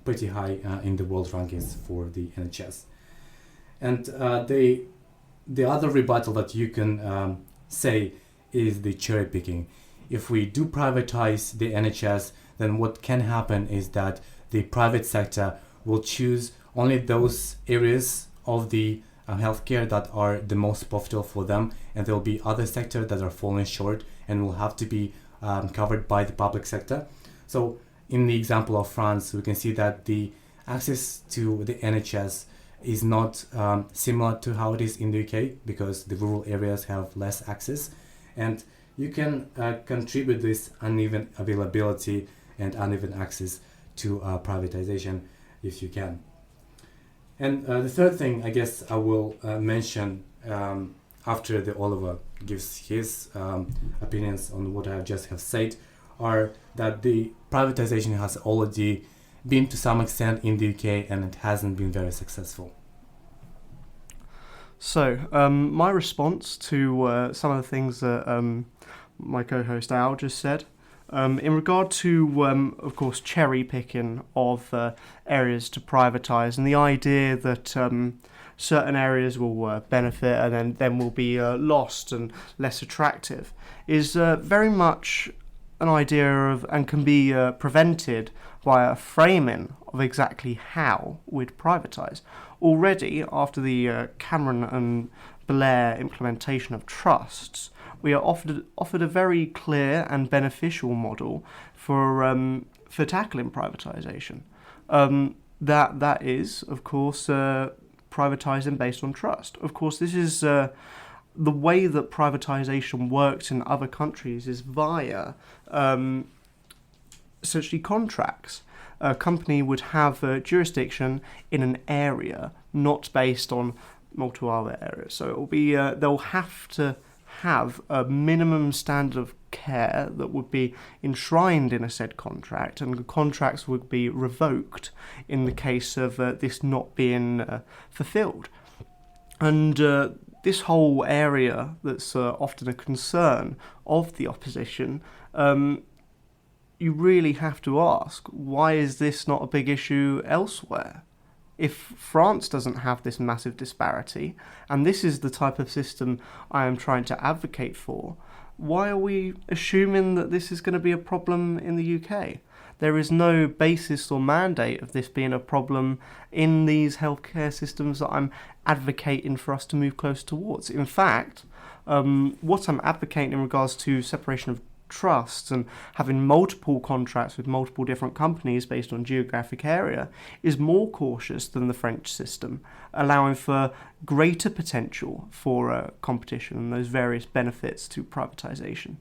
pretty high in the world rankings for the NHS. And the other rebuttal that you can say is the cherry picking. If we do privatize the NHS, then what can happen is that the private sector will choose only those areas of the healthcare that are the most profitable for them, and there will be other sectors that are falling short and will have to be covered by the public sector. So in the example of France, we can see that the access to the NHS is not similar to how it is in the UK, because the rural areas have less access, and you can contribute this uneven availability and uneven access to privatization if you can. And the third thing I guess I will mention after the Oliver gives his opinions on what I just have said are that the privatization has already been to some extent in the UK and it hasn't been very successful. So my response to some of the things that my co-host Al just said, in regard to, of course, cherry picking of areas to privatise, and the idea that certain areas will benefit and then will be lost and less attractive, is very much an idea of, and can be prevented by a framing of exactly how we'd privatise. Already, after the Cameron and Blair implementation of trusts, we are offered a very clear and beneficial model for tackling privatisation. That is, of course, privatising based on trust. Of course, this is the way that privatisation works in other countries is via essentially contracts. A company would have jurisdiction in an area, not based on multiple other areas. So it will be they'll have to have a minimum standard of care that would be enshrined in a said contract, and the contracts would be revoked in the case of this not being fulfilled. And this whole area that's often a concern of the opposition, you really have to ask, why is this not a big issue elsewhere? If France doesn't have this massive disparity, and this is the type of system I am trying to advocate for, why are we assuming that this is going to be a problem in the UK? There is no basis or mandate of this being a problem in these healthcare systems that I'm advocating for us to move close towards. In fact, what I'm advocating in regards to separation of trusts and having multiple contracts with multiple different companies based on geographic area is more cautious than the French system, allowing for greater potential for competition and those various benefits to privatisation.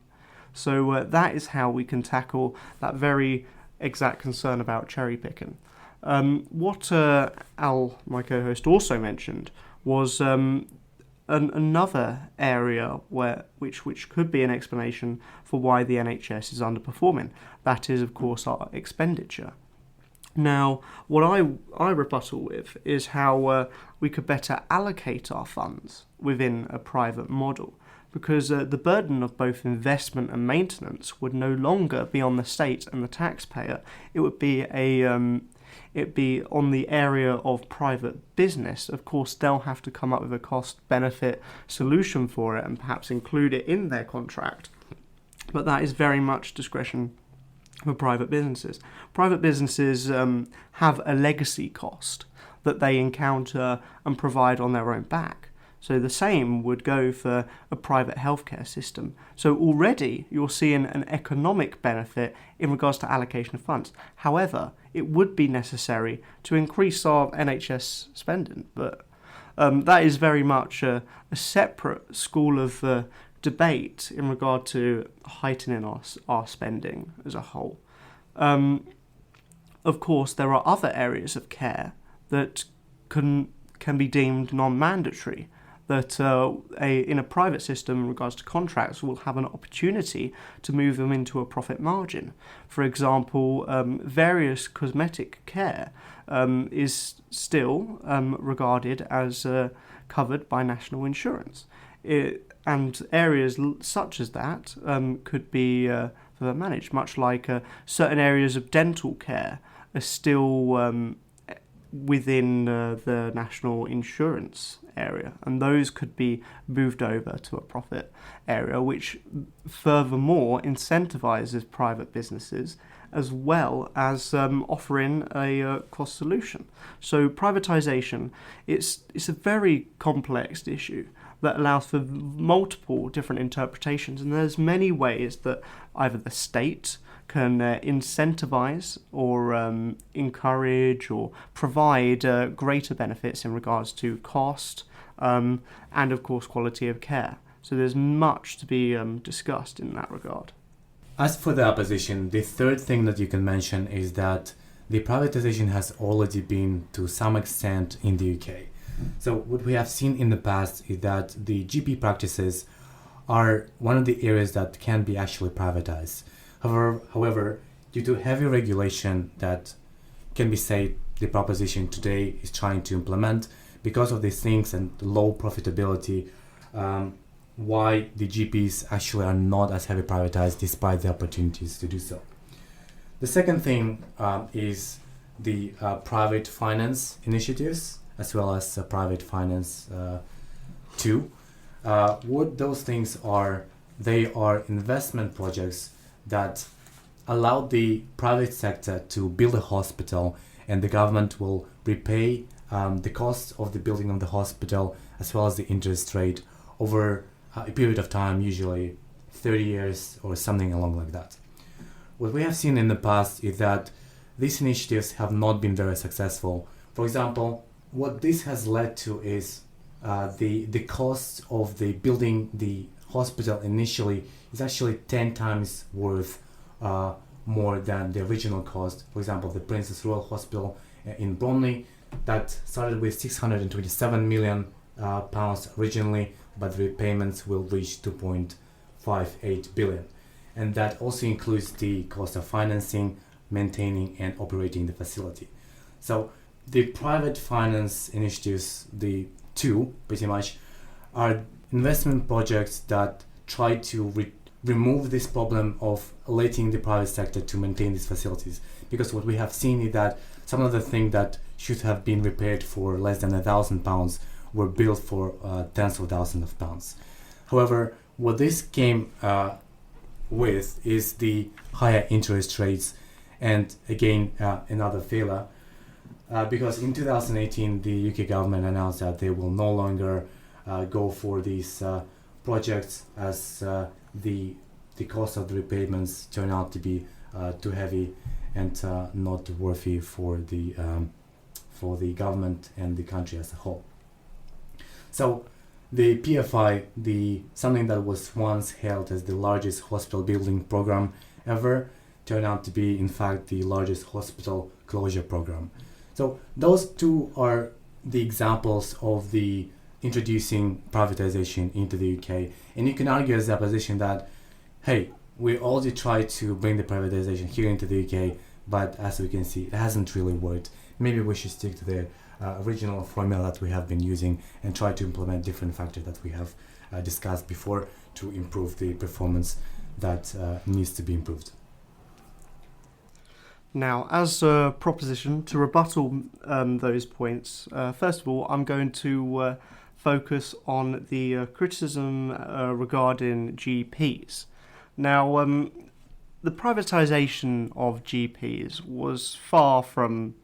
So that is how we can tackle that very exact concern about cherry picking. What Al, my co-host, also mentioned was another area which could be an explanation for why the NHS is underperforming. That is, of course, our expenditure. Now, what I rebuttal with is how we could better allocate our funds within a private model, because the burden of both investment and maintenance would no longer be on the state and the taxpayer. It would be it'd be on the area of private business. Of course, they'll have to come up with a cost-benefit solution for it and perhaps include it in their contract. But that is very much discretion for private businesses. Private businesses have a legacy cost that they encounter and provide on their own back. So the same would go for a private healthcare system. So already you're seeing an economic benefit in regards to allocation of funds. However, it would be necessary to increase our NHS spending, but that is very much a separate school of debate in regard to heightening our spending as a whole. Of course, there are other areas of care that can be deemed non-mandatory, that in a private system in regards to contracts will have an opportunity to move them into a profit margin. For example, various cosmetic care is still regarded as covered by national insurance. And areas such as that could be managed, much like certain areas of dental care are still within the national insurance area, and those could be moved over to a profit area, which furthermore incentivizes private businesses as well as offering a cost solution. So privatisation, it's a very complex issue that allows for multiple different interpretations, and there's many ways that either the state can incentivize or encourage or provide greater benefits in regards to cost and of course quality of care. So there's much to be discussed in that regard. As for the opposition, the third thing that you can mention is that the privatization has already been to some extent in the UK. So what we have seen in the past is that the GP practices are one of the areas that can be actually privatized. However, due to heavy regulation that can be said the proposition today is trying to implement, because of these things and low profitability, why the GPs actually are not as heavy privatized despite the opportunities to do so. The second thing is the private finance initiatives, as well as private finance 2. What those things are, they are investment projects that allow the private sector to build a hospital, and the government will repay the cost of the building of the hospital as well as the interest rate over a period of time, usually 30 years or something along like that. What we have seen in the past is that these initiatives have not been very successful. For example, what this has led to is the cost of the building the hospital initially is actually 10 times worth more than the original cost. For example, the Princess Royal Hospital in Bromley, that started with 627 million pounds originally, but the repayments will reach 2.58 billion. And that also includes the cost of financing, maintaining and operating the facility. So the private finance initiatives, the two pretty much, are investment projects that try to remove this problem of letting the private sector to maintain these facilities. Because what we have seen is that some of the things that should have been repaired for less than £1,000 were built for tens of thousands of pounds. However, what this came with is the higher interest rates, and again another failure, because in 2018 the UK government announced that they will no longer go for these projects as the cost of the repayments turn out to be too heavy and not worthy for the government and the country as a whole. So the PFI, something that was once held as the largest hospital building program ever, turned out to be in fact the largest hospital closure program. So those two are the examples of the introducing privatization into the UK. And you can argue as the opposition that, hey, we already tried to bring the privatization here into the UK, but as we can see, it hasn't really worked. Maybe we should stick to the original formula that we have been using and try to implement different factors that we have discussed before to improve the performance that needs to be improved. Now, as a proposition to rebuttal those points, first of all, I'm going to focus on the criticism regarding GPs. Now, the privatisation of GPs was far from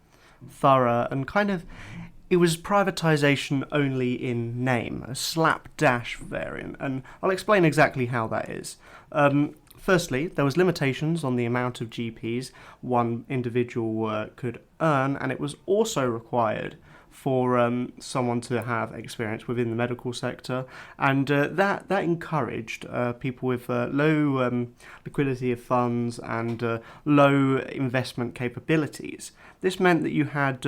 thorough, and it was privatisation only in name, a slapdash variant, and I'll explain exactly how that is. Firstly, there was limitations on the amount of GPs one individual could earn, and it was also required for someone to have experience within the medical sector, and that encouraged people with low liquidity of funds and low investment capabilities. This meant that you had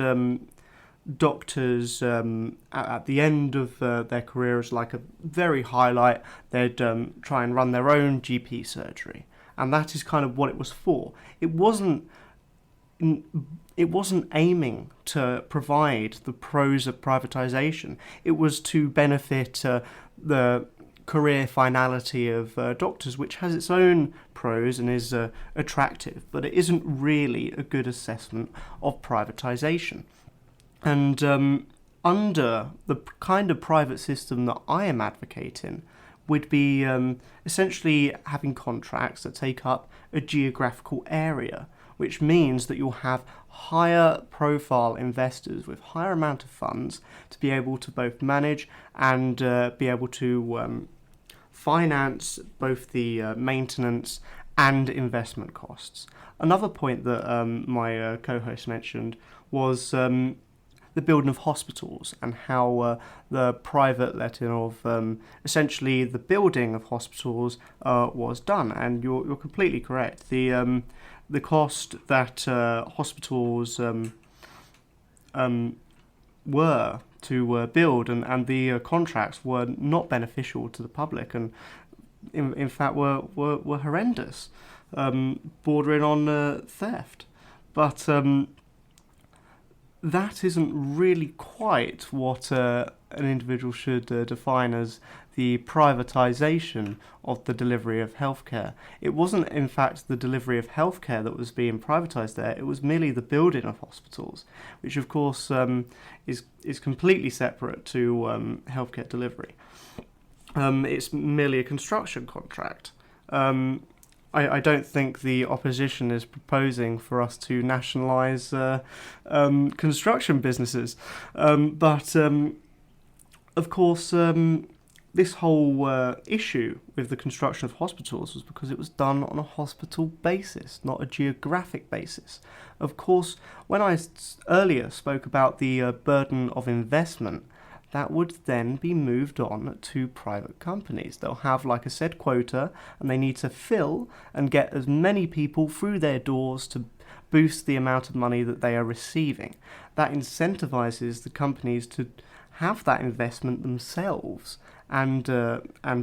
doctors at the end of their career as like a very highlight. They'd try and run their own GP surgery, and that is kind of what it was for. It wasn't aiming to provide the pros of privatisation. It was to benefit the career finality of doctors, which has its own pros and is attractive, but it isn't really a good assessment of privatisation. And under the kind of private system that I am advocating would be essentially having contracts that take up a geographical area, which means that you'll have higher profile investors with higher amount of funds to be able to both manage and be able to finance both the maintenance and investment costs. Another point that my co-host mentioned was the building of hospitals and how the private letting of essentially the building of hospitals was done. And you're completely correct. The cost that hospitals were to build and the contracts were not beneficial to the public, and in fact were horrendous, bordering on theft. But that isn't really quite what an individual should define as the privatisation of the delivery of healthcare. It wasn't, in fact, the delivery of healthcare that was being privatised there. It was merely the building of hospitals, which, of course, is completely separate to healthcare delivery. It's merely a construction contract. I don't think the opposition is proposing for us to nationalise construction businesses. But of course, this whole issue with the construction of hospitals was because it was done on a hospital basis, not a geographic basis. Of course, when I earlier spoke about the burden of investment, that would then be moved on to private companies. They'll have, like I said, quota, and they need to fill and get as many people through their doors to boost the amount of money that they are receiving. That incentivizes the companies to have that investment themselves and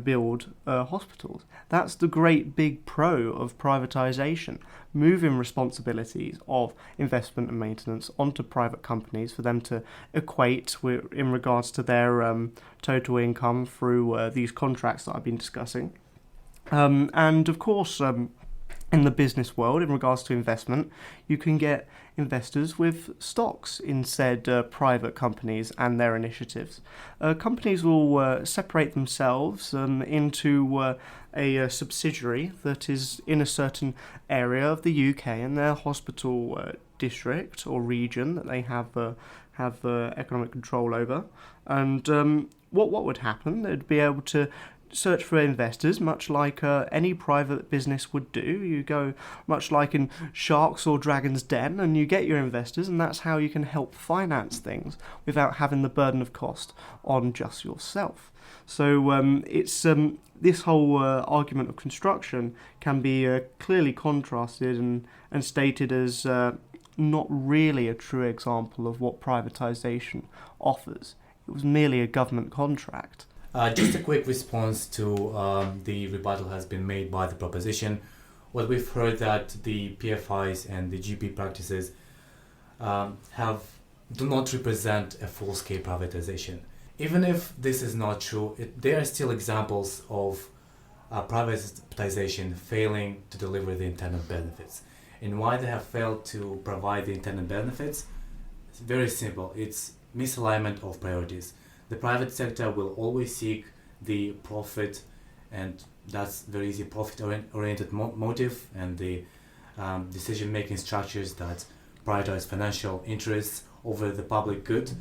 build hospitals. That's the great big pro of privatisation, moving responsibilities of investment and maintenance onto private companies for them to equate in regards to their total income through these contracts that I've been discussing. And of course, in the business world, in regards to investment, you can get investors with stocks in said private companies and their initiatives. Companies will separate themselves into a subsidiary that is in a certain area of the UK and their hospital district or region that they have economic control over. And what would happen? They'd be able to search for investors, much like any private business would do. You go much like in Sharks or Dragon's Den, and you get your investors, and that's how you can help finance things without having the burden of cost on just yourself. So it's this whole argument of construction can be clearly contrasted and stated as not really a true example of what privatisation offers. It was merely a government contract. Just a quick response to the rebuttal has been made by the proposition. What we've heard that the PFIs and the GP practices do not represent a full-scale privatization. Even if this is not true, there are still examples of privatization failing to deliver the intended benefits. And why they have failed to provide the intended benefits? It's very simple. It's misalignment of priorities. The private sector will always seek the profit, and that's very easy profit-oriented motive, and the decision-making structures that prioritize financial interests over the public good.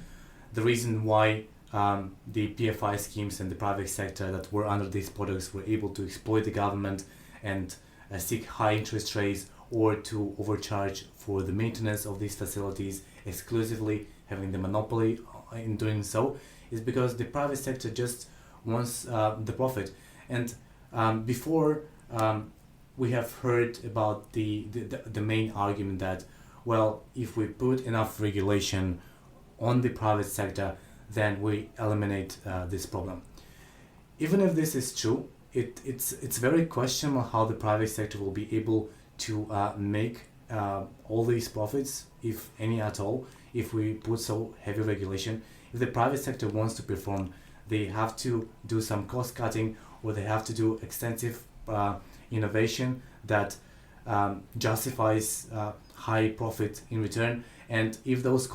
The reason why the PFI schemes and the private sector that were under these products were able to exploit the government and seek high interest rates or to overcharge for the maintenance of these facilities exclusively, having the monopoly in doing so, is because the private sector just wants the profit. And before we have heard about the main argument that, well, if we put enough regulation on the private sector, then we eliminate this problem. Even if this is true, it's very questionable how the private sector will be able to make all these profits, if any at all, if we put so heavy regulation. If the private sector wants to perform, they have to do some cost cutting, or they have to do extensive innovation that justifies high profit in return, and if those